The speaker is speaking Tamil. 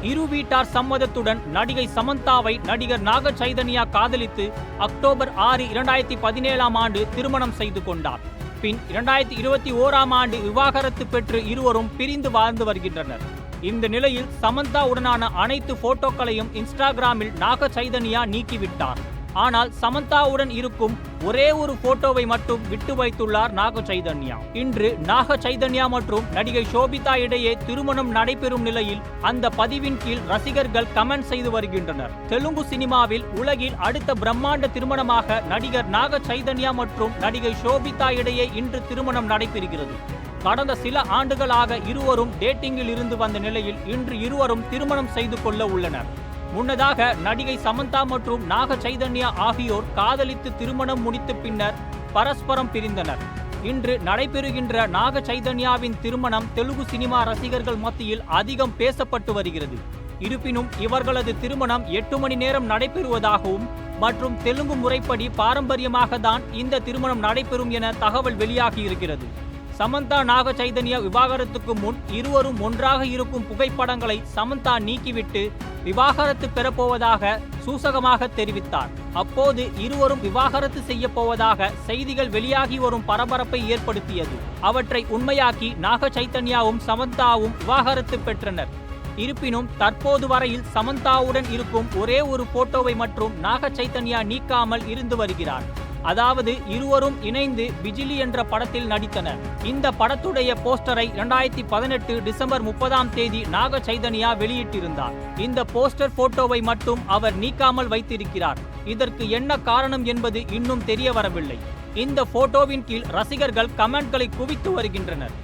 இரு வீட்டார் சம்மதத்துடன் நடிகை சமந்தாவை நடிகர் நாக சைதன்யா காதலித்து அக்டோபர் 6, 2017 ஆண்டு திருமணம் செய்து கொண்டார். பின் 2021 ஆண்டு விவாகரத்து பெற்று இருவரும் பிரிந்து வாழ்ந்து வருகின்றனர். இந்த நிலையில் சமந்தா உடனான அனைத்து போட்டோக்களையும் இன்ஸ்டாகிராமில் நாக சைதன்யா நீக்கிவிட்டார். ஆனால் சமந்தாவுடன் இருக்கும் ஒரே ஒரு போட்டோவை மட்டும் விட்டு வைத்துள்ளார் நாக சைதன்யா. இன்று நாக சைதன்யா மற்றும் நடிகை ஷோபிதா இடையே திருமணம் நடைபெறும் நிலையில் அந்த பதிவின் கீழ் ரசிகர்கள் கமெண்ட் செய்து வருகின்றனர். தெலுங்கு சினிமாவில் உலகில் அடுத்த பிரம்மாண்ட திருமணமாக நடிகர் நாக சைதன்யா மற்றும் நடிகை ஷோபிதா இடையே இன்று திருமணம் நடைபெறுகிறது. கடந்த சில ஆண்டுகளாக இருவரும் டேட்டிங்கில் இருந்து வந்த நிலையில் இன்று இருவரும் திருமணம் செய்து கொள்ள உள்ளனர். முன்னதாக நடிகை சமந்தா மற்றும் நாக சைதன்யா ஆகியோர் காதலித்து திருமணம் முடித்த பின்னர் பரஸ்பரம் பிரிந்தனர். இன்று நடைபெறுகின்ற நாக சைதன்யாவின் திருமணம் தெலுங்கு சினிமா ரசிகர்கள் மத்தியில் அதிகம் பேசப்பட்டு வருகிறது. இருப்பினும் இவர்களது திருமணம் 8 மணி நேரம் நடைபெறுவதாகவும் மற்றும் தெலுங்கு முறைப்படி பாரம்பரியமாக தான் இந்த திருமணம் நடைபெறும் என தகவல் வெளியாகியிருக்கிறது. சமந்தா நாக சைதன்யா விவாகரத்துக்கு முன் இருவரும் ஒன்றாக இருக்கும் புகைப்படங்களை சமந்தா நீக்கிவிட்டு விவாகரத்து பெறப்போவதாக சூசகமாக தெரிவித்தார். அப்போது இருவரும் விவாகரத்து செய்ய போவதாக செய்திகள் வெளியாகி வரும் பரபரப்பை ஏற்படுத்தியது. அவற்றை உண்மையாக்கி நாக சைதன்யாவும் சமந்தாவும் விவாகரத்து பெற்றனர். இருப்பினும் தற்போது வரையில் சமந்தாவுடன் இருக்கும் ஒரே ஒரு போட்டோவை மற்றும் நாக சைதன்யா நீக்காமல் இருந்து வருகிறார். அதாவது இருவரும் இணைந்து பிஜிலி என்ற படத்தில் நடித்தனர். இந்த படத்துடைய போஸ்டரை 2018 டிசம்பர் 30 நாக சைதன்யா வெளியிட்டிருந்தார். இந்த போஸ்டர் போட்டோவை மட்டும் அவர் நீக்காமல் வைத்திருக்கிறார். இதற்கு என்ன காரணம் என்பது இன்னும் தெரிய வரவில்லை. இந்த போட்டோவின் கீழ் ரசிகர்கள் கமெண்ட்களை குவித்து வருகின்றனர்.